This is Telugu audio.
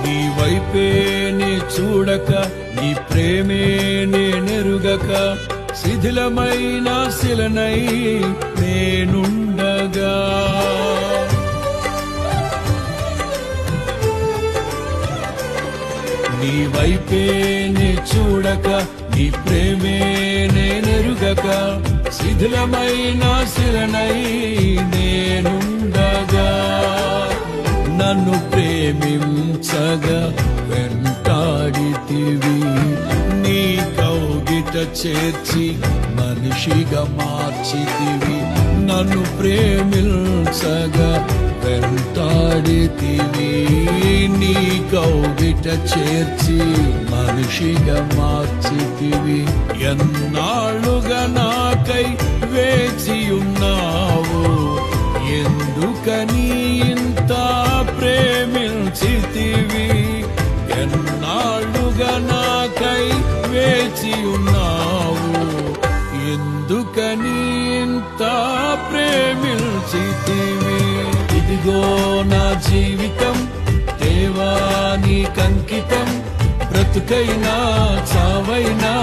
నీ వైపే నే చూడక, నీ ప్రేమే నేనెరుగక, శిథిలమైన శిలనై నేనుండగా. నీ వైపే నే చూడక, నీ ప్రేమే నేనెరుగక, శిథిలమైన శిలనై నేనుండగా. నన్ను ప్రేమించగా వెంటాడితివి, నీ కౌగిట చేర్చి మనిషిగా మార్చితివి. నన్ను ప్రేమించగా వెంటాడితివి, నీ కౌగిట చేర్చి మనిషిగా మార్చితివి. ఎన్నాళ్ళుగా నాకై వేచియున్నావు, ఎందుకని ఇంత ప్రేమించితివి. ఎన్నాళ్ళుగా నాకై వేచియున్నావు, ఎందుకని ఇంత ప్రేమించితివి. ఇదిగో నా జీవితం దేవా నీకంకితం, బ్రతుకైనా చావైనా